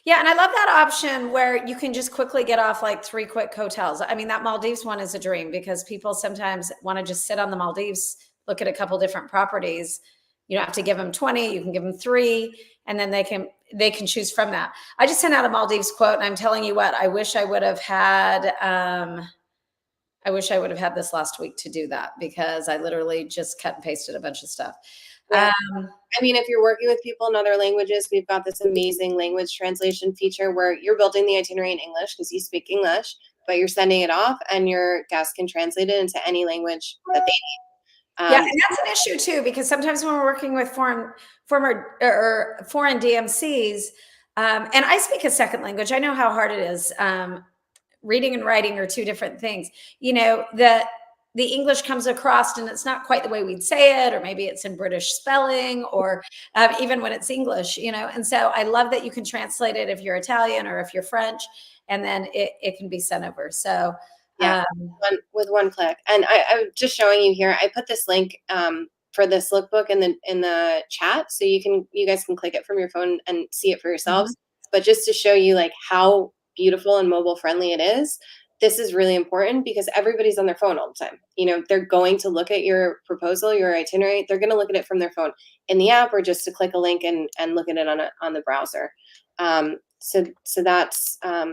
Yeah, and I love that option where you can just quickly get off like 3 quick hotels. I mean, that Maldives one is a dream because people sometimes want to just sit on the Maldives, look at a couple different properties. You don't have to give them 20, you can give them 3, and then they can choose from that. I just sent out a Maldives quote, and I'm telling you what, I wish I would have had this last week to do that because I literally just cut and pasted a bunch of stuff. Yeah. I mean, if you're working with people in other languages, we've got this amazing language translation feature where you're building the itinerary in English because you speak English, but you're sending it off and your guests can translate it into any language that they need. Yeah, and that's an issue too, because sometimes when we're working with foreign DMCs, and I speak a second language, I know how hard it is. Reading and writing are 2 different things. The English comes across and it's not quite the way we'd say it, or maybe it's in British spelling, or even when it's English, and so I love that you can translate it if you're Italian or if you're French, and then it can be sent over. So yeah, with one click. And I'm just showing you here, I put this link for this lookbook in the chat, so you guys can click it from your phone and see it for yourselves. But just to show you like how beautiful and mobile friendly it is, this is really important because everybody's on their phone all the time. They're going to look at your proposal, your itinerary. They're going to look at it from their phone in the app, or just to click a link and look at it on the browser. So that's a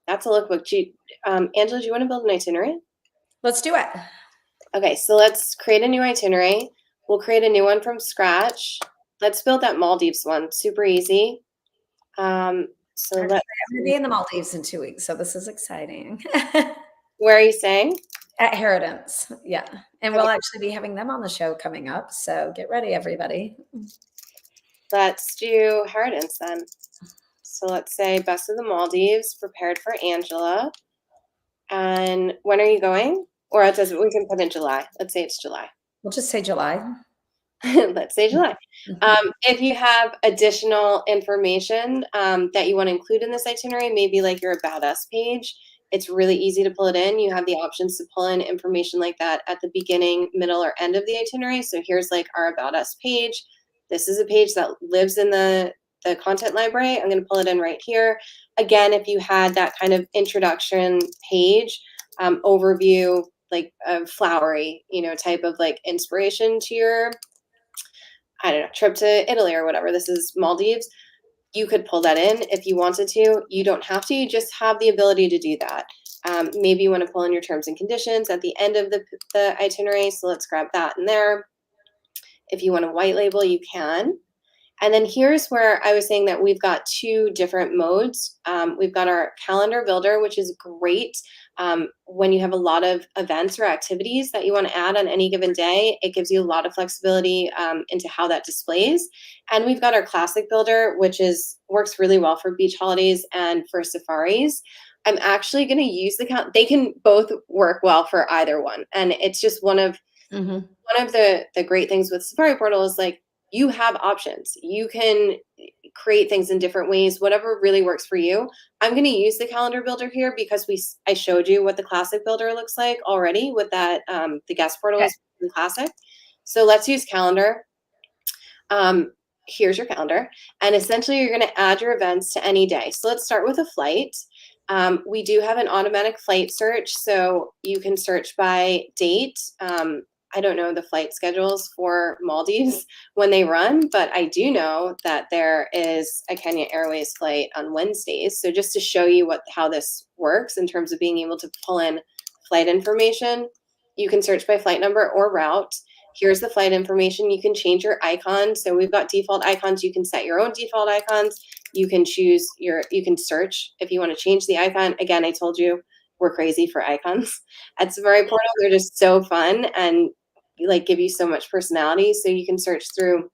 lookbook. Angela, do you want to build an itinerary? Let's do it. Okay, so let's create a new itinerary. We'll create a new one from scratch. Let's build that Maldives one. Super easy. So I'm going to be in the Maldives in 2 weeks, so this is exciting. Where are you staying? At Herodance, yeah. And we'll actually be having them on the show coming up, so get ready, everybody. Let's do Herodance then. So let's say best of the Maldives, prepared for Angela. And when are you going? Or we can put in July. Let's say it's July. We'll just say July. Let's say July. If you have additional information that you want to include in this itinerary, maybe like your About Us page, it's really easy to pull it in. You have the options to pull in information like that at the beginning, middle, or end of the itinerary. So here's like our About Us page. This is a page that lives in the content library. I'm going to pull it in right here. Again, if you had that kind of introduction page, overview, like a flowery, type of like inspiration to your, I don't know, trip to Italy or whatever. This is Maldives. You could pull that in if you wanted to. You don't have to. You just have the ability to do that. Maybe you want to pull in your terms and conditions at the end of the itinerary. So let's grab that in there. If you want to white label, you can. And then here's where I was saying that we've got two different modes. We've got our calendar builder, which is great when you have a lot of events or activities that you want to add on any given day. It gives you a lot of flexibility into how that displays. And we've got our classic builder, which works really well for beach holidays and for safaris. I'm actually going to use they can both work well for either one. And it's just one of the great things with Safari Portal is like you have options. You can create things in different ways, whatever really works for you. I'm going to use the calendar builder here because I showed you what the classic builder looks like already with that the guest portal is the classic. So let's use calendar. Here's your calendar, and essentially you're going to add your events to any day. So let's start with a flight. We do have an automatic flight search, so you can search by date. I don't know the flight schedules for Maldives when they run, but I do know that there is a Kenya Airways flight on Wednesdays. So just to show you how this works in terms of being able to pull in flight information, you can search by flight number or route. Here's the flight information. You can change your icon. So we've got default icons. You can set your own default icons. You can you can search if you want to change the icon. Again, I told you we're crazy for icons at Safari Portal. They're just so fun and give you so much personality. So you can search through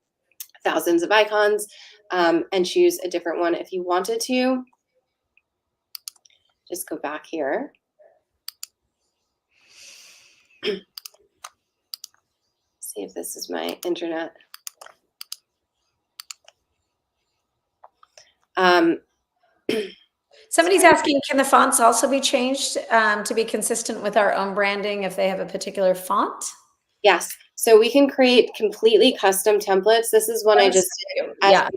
thousands of icons and choose a different one if you wanted to. Just go back here. See if this is my internet. Somebody's asking, can the fonts also be changed to be consistent with our own branding if they have a particular font? Yes. So we can create completely custom templates. This is one I just did as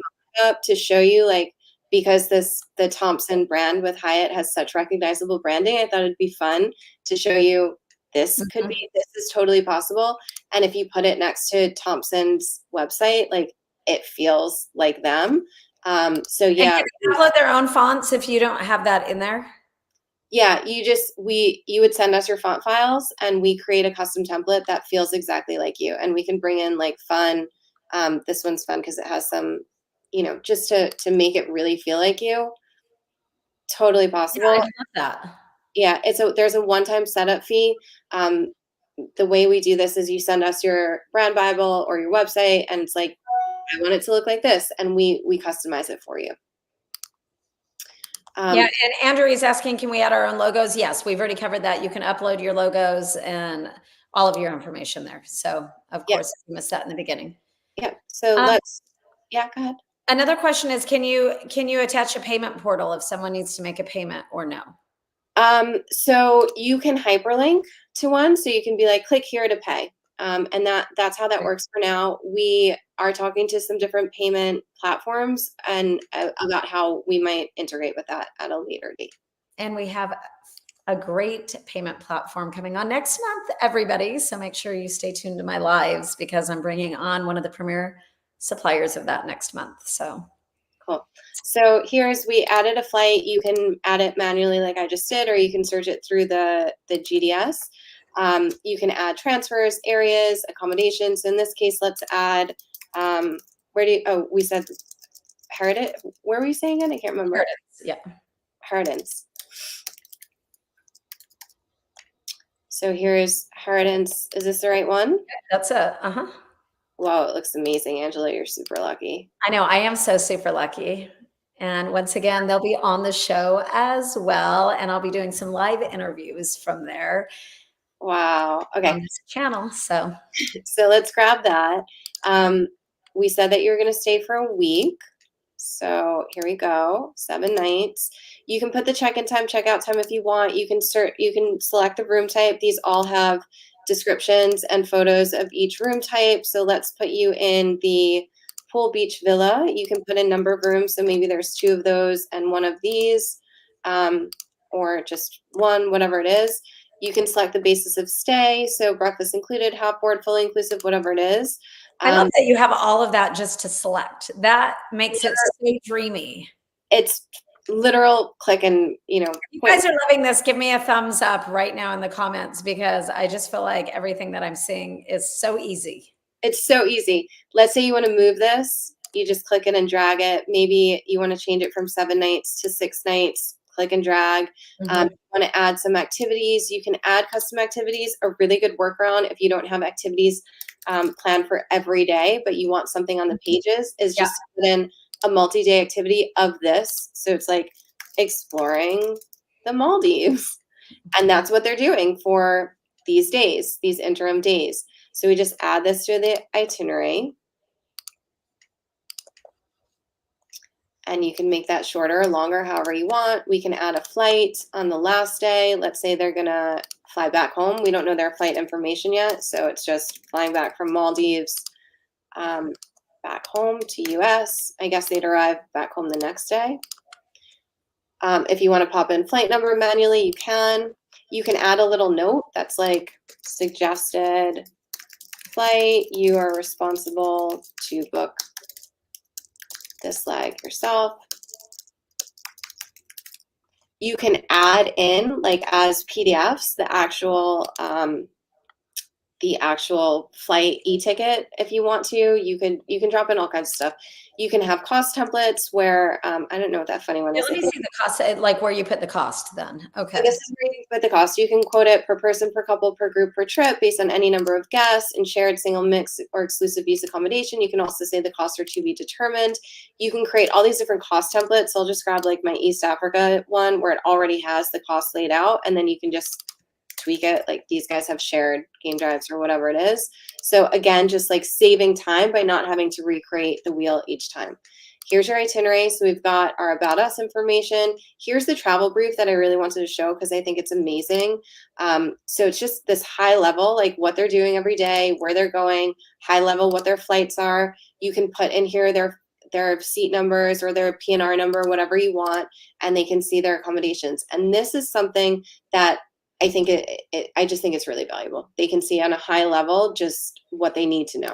up to show you, because the Thompson brand with Hyatt has such recognizable branding, I thought it'd be fun to show you this is totally possible. And if you put it next to Thompson's website, it feels like them. So yeah. And can they upload their own fonts if you don't have that in there? Yeah, you would send us your font files and we create a custom template that feels exactly like you. And we can bring in fun. This one's fun because it has some, just to make it really feel like you. Totally possible. Yeah, I love that. Yeah, there's a one-time setup fee. The way we do this is you send us your brand Bible or your website and it's like, I want it to look like this. And we customize it for you. Yeah, and Andrew is asking, can we add our own logos? Yes, we've already covered that. You can upload your logos and all of your information there. So of course, you missed that in the beginning. Yeah. So go ahead. Another question is, can you attach a payment portal if someone needs to make a payment or no? So you can hyperlink to one, so you can be like, click here to pay. And that's how that works for now. We are talking to some different payment platforms and about how we might integrate with that at a later date. And we have a great payment platform coming on next month, everybody. So make sure you stay tuned to my lives because I'm bringing on one of the premier suppliers of that next month. So cool. So we added a flight. You can add it manually like I just did, or you can search it through the GDS. You can add transfers, areas, accommodations. In this case, let's add, we said Heritage. Where were you saying it? I can't remember. Heritance. So here's Heritance. Is this the right one? That's it. Wow, it looks amazing, Angela. You're super lucky. I know. I am so super lucky. And once again, they'll be on the show as well. And I'll be doing some live interviews from there. Wow. Okay. On this channel. So let's grab that. We said that you're going to stay for a week. So here we go. 7 nights. You can put the check-in time, check-out time if you want. You can select the room type. These all have descriptions and photos of each room type. So let's put you in the pool beach villa. You can put a number of rooms. So maybe there's 2 of those and 1 of these, or just 1, whatever it is. You can select the basis of stay. So breakfast included, half board, fully inclusive, whatever it is. I love that you have all of that just to select. That makes it so dreamy. It's literal click and, you guys are loving this. Give me a thumbs up right now in the comments because I just feel like everything that I'm seeing is so easy. It's so easy. Let's say you want to move this you just click it and drag it. Maybe you want to change it from 7 nights to 6 nights, click and drag. Mhm. You want to add some activities, you can add custom activities. A really good workaround if you don't have activities planned for every day, but you want something on the pages, is Yeah. just to put in a multi-day activity of this. So it's like exploring the Maldives. And that's what they're doing for these days, these interim days. So we just add this to the itinerary. And you can make that shorter or longer, however you want. We can add a flight on the last day. Let's say they're gonna fly back home. We don't know their flight information yet, so it's just flying back from Maldives back home to US. I guess they'd arrive back home the next day. If you want to pop in flight number manually, you can. You can add a little note that's like suggested flight. You are responsible to book this leg yourself. You can add in, like as PDFs, the actual flight e-ticket if you want to. You can drop in all kinds of stuff. You can have cost templates where I don't know what that funny one Yeah, is. let me see the cost, like where you put the cost then. Okay. So this is where you put the cost. You can quote it per person, per couple, per group, per trip based on any number of guests and shared single mix or exclusive use accommodation. You can also say the costs are to be determined. You can create all these different cost templates. So I'll just grab like my East Africa one where it already has the cost laid out, and then you can just tweak it. Like these guys have shared game drives or whatever it is. So again, just like saving time by not having to recreate the wheel each time. Here's your itinerary. So we've got our about us information. Here's the travel brief that I really wanted to show because I think it's amazing. So it's just this high level, like what they're doing every day, where they're going, high level, what their flights are. You can put in here their seat numbers or their PNR number, whatever you want, and they can see their accommodations. And this is something that I think I just think it's really valuable. They can see on a high level just what they need to know.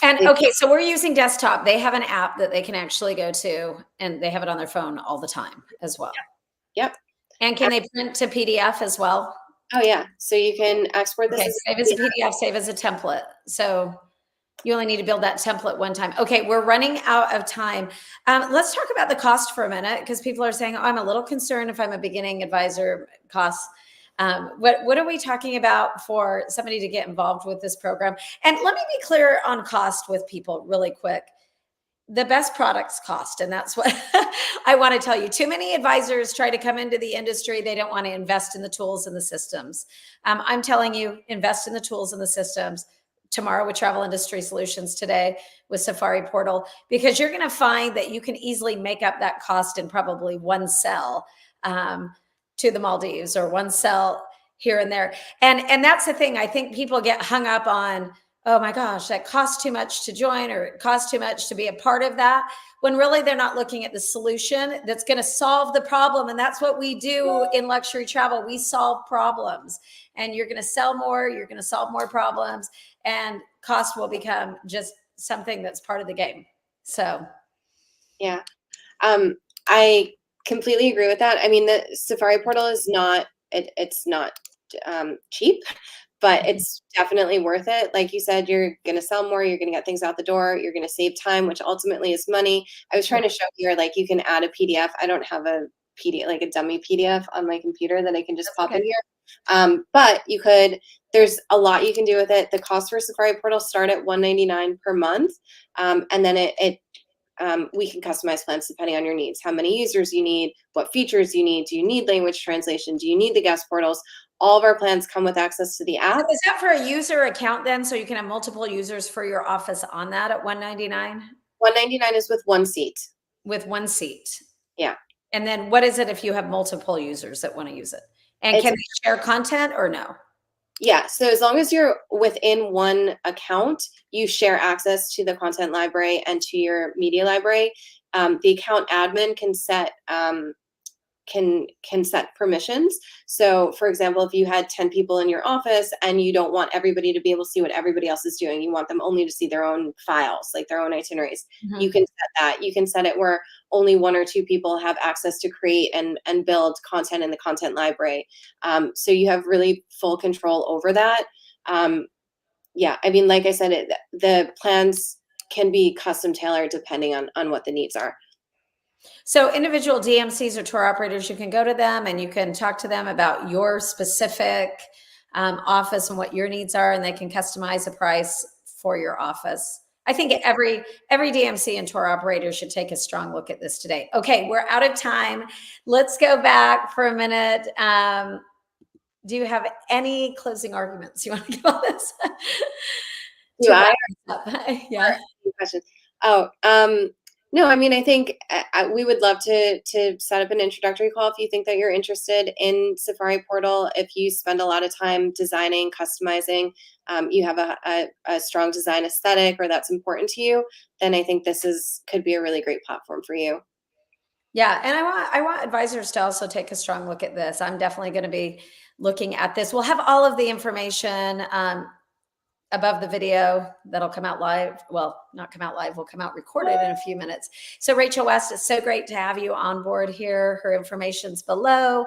And okay, so we're using desktop. They have an app that they can actually go to, and they have it on their phone all the time as well. Yep. And can they print to PDF as well? Oh yeah. So you can export this Okay, as save as a PDF, save as a template. So you only need to build that template one time. Okay, we're running out of time. Let's talk about the cost for a minute because people are saying, oh, I'm a little concerned if I'm a beginning advisor costs. What are we talking about for somebody to get involved with this program? And let me be clear on cost with people really quick. The best products cost, and that's what I want to tell you. Too many advisors try to come into the industry. They don't want to invest in the tools and the systems. I'm telling you, invest in the tools and the systems tomorrow with Travel Industry Solutions, today with Safari Portal, because you're going to find that you can easily make up that cost in probably one sell to the Maldives or one sell here and there. And that's the thing. I think people get hung up on, oh my gosh, that costs too much to join, or it costs too much to be a part of that, when really they're not looking at the solution that's going to solve the problem. And that's what we do in luxury travel. We solve problems, and you're going to sell more, you're going to solve more problems, and cost will become just something that's part of the game. So yeah. I completely agree with that. I mean, the Safari Portal is not it's not cheap, but it's definitely worth it. Like you said, you're going to sell more, you're going to get things out the door, you're going to save time, which ultimately is money. I was trying to show here, like you can add a PDF. I don't have a PDF, like a dummy PDF on my computer that I can just pop in here. But you could, there's a lot you can do with it. The cost for Safari Portal start at $199 per month. And then we can customize plans depending on your needs, how many users you need, what features you need. Do you need language translation? Do you need the guest portals? All of our plans come with access to the app. is that for a user account then? So you can have multiple users for your office on that at $199? $199 is with one seat. With one seat. Yeah. And then what is it if you have multiple users that want to use it? And can they share content or no? Yeah. So as long as you're within one account, you share access to the content library and to your media library. The account admin can set can set permissions. So for example, if you had 10 people in your office and you don't want everybody to be able to see what everybody else is doing, you want them only to see their own files, like their own itineraries, you can set that. You can set it where only one or two people have access to create and build content in the content library. So you have really full control over that. Yeah, I mean, like I said, the plans can be custom tailored depending on what the needs are. So individual DMCs or tour operators, you can go to them and you can talk to them about your specific office and what your needs are, and they can customize a price for your office. I think every DMC and tour operator should take a strong look at this today. Okay, we're out of time. Let's go back for a minute. Do you have any closing arguments you want to give on this? Do I? Yeah. Questions. Oh, no, I mean, I think we would love to set up an introductory call if you think that you're interested in Safari Portal. If you spend a lot of time designing, customizing, you have a strong design aesthetic, or that's important to you, then I think could be a really great platform for you. Yeah, and I want advisors to also take a strong look at this. I'm definitely going to be looking at this. We'll have all of the information above the video that'll come out live. Well, not come out live, will come out recorded in a few minutes. So Rachel West, it's so great to have you on board here. Her information's below.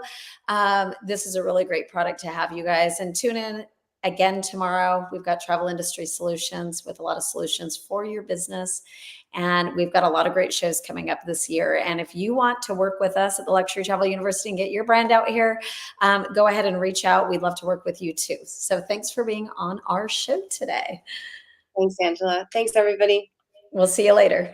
This is a really great product to have, you guys. And tune in again tomorrow. We've got Travel Industry Solutions with a lot of solutions for your business. And we've got a lot of great shows coming up this year. And if you want to work with us at the Luxury Travel University and get your brand out here, go ahead and reach out. We'd love to work with you too. So thanks for being on our show today. Thanks, Angela. Thanks, everybody. We'll see you later.